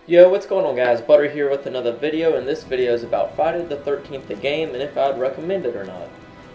Yo, what's going on guys? Butter here with another video, and this video is about Friday the 13th the game and if I'd recommend it or not.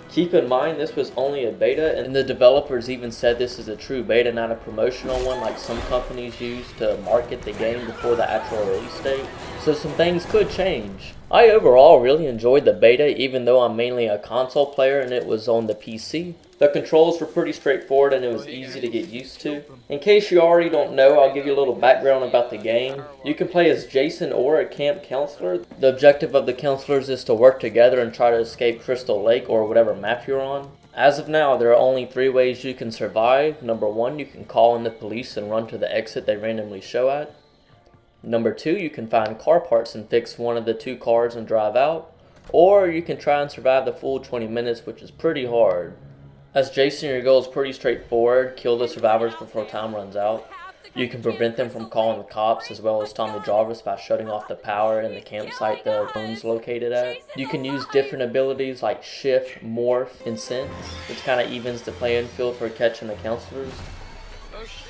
Keep in mind this was only a beta, and the developers even said this is a true beta, not a promotional one like some companies use to market the game before the actual release date. So some things could change. I overall really enjoyed the beta, even though I'm mainly a console player and it was on the PC. The controls were pretty straightforward and it was easy to get used to. In case you already don't know, I'll give you a little background about the game. You can play as Jason or a camp counselor. The objective of the counselors is to work together and try to escape Crystal Lake or whatever map you're on. As of now, there are only 3 ways you can survive. Number 1, you can call in the police and run to the exit they randomly show at. Number 2, you can find car parts and fix one of the 2 cars and drive out. Or you can try and survive the full 20 minutes, which is pretty hard. As Jason, your goal is pretty straightforward: kill the survivors before time runs out. You can prevent them from calling the cops, as well as Tommy Jarvis, by shutting off the power in the campsite the phone's located at. You can use different abilities like shift, morph, and sense, which kind of evens the playing field for catching the counselors.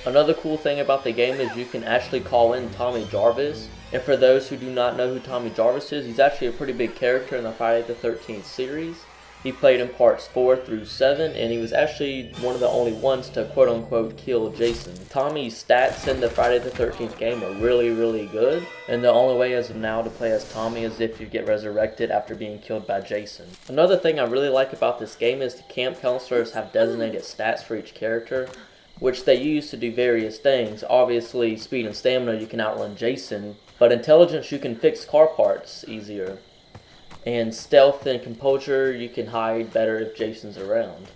Another cool thing about the game is you can actually call in Tommy Jarvis. And for those who do not know who Tommy Jarvis is, he's actually a pretty big character in the Friday the 13th series. He played in parts 4 through 7, and he was actually one of the only ones to quote-unquote kill Jason. Tommy's stats in the Friday the 13th game are really good, and the only way as of now to play as Tommy is if you get resurrected after being killed by Jason. Another thing I really like about this game is the camp counselors have designated stats for each character, which they use to do various things. Obviously, speed and stamina, you can outrun Jason, but intelligence, you can fix car parts easier. And stealth and composure, you can hide better if Jason's around.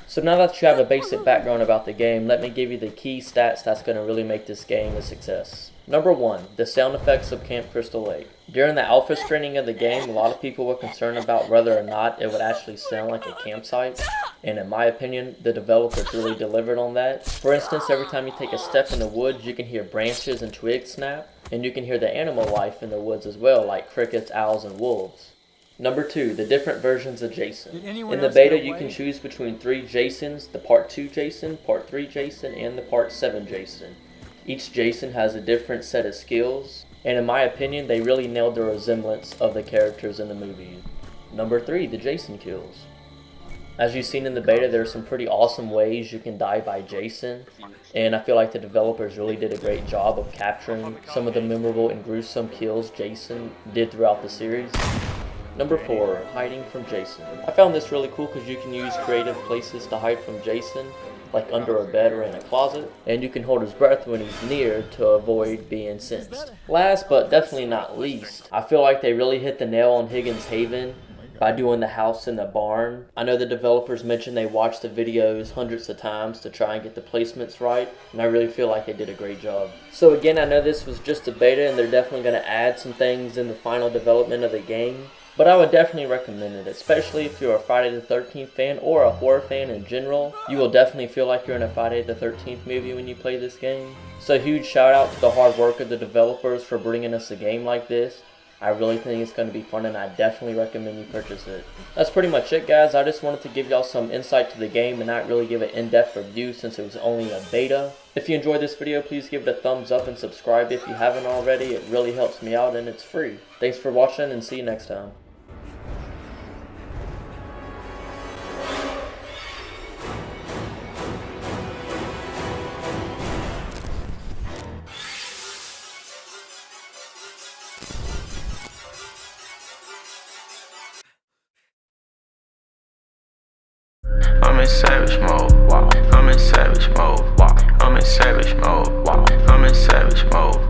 So now that you have a basic background about the game, let me give you the key stats that's going to really make this game a success. Number 1, the sound effects of Camp Crystal Lake. During the alpha screening of the game, a lot of people were concerned about whether or not it would actually sound like a campsite. And in my opinion, the developers really delivered on that. For instance, every time you take a step in the woods, you can hear branches and twigs snap. And you can hear the animal life in the woods as well, like crickets, owls, and wolves. Number 2, the different versions of Jason. In the beta, you can choose between 3 Jasons: the Part 2 Jason, Part 3 Jason, and the Part 7 Jason. Each Jason has a different set of skills, and in my opinion, they really nailed the resemblance of the characters in the movie. Number 3, the Jason kills. As you've seen in the beta, there are some pretty awesome ways you can die by Jason, and I feel like the developers really did a great job of capturing some of the memorable and gruesome kills Jason did throughout the series. Number 4, hiding from Jason. I found this really cool because you can use creative places to hide from Jason, like under a bed or in a closet, and you can hold his breath when he's near to avoid being sensed. Last but definitely not least, I feel like they really hit the nail on Higgins Haven by doing the house in the barn. I know the developers mentioned they watched the videos hundreds of times to try and get the placements right, and I really feel like they did a great job. So again, I know this was just a beta and they're definitely going to add some things in the final development of the game, but I would definitely recommend it, especially if you're a Friday the 13th fan or a horror fan in general. You will definitely feel like you're in a Friday the 13th movie when you play this game. So huge shout out to the hard work of the developers for bringing us a game like this. I really think it's going to be fun, and I definitely recommend you purchase it. That's pretty much it, guys. I just wanted to give y'all some insight to the game and not really give an in-depth review since it was only a beta. If you enjoyed this video, please give it a thumbs up and subscribe if you haven't already. It really helps me out and it's free. Thanks for watching, and see you next time. I'm in savage mode, wow. I'm in savage mode, wow. I'm in savage mode, wow. I'm in savage mode.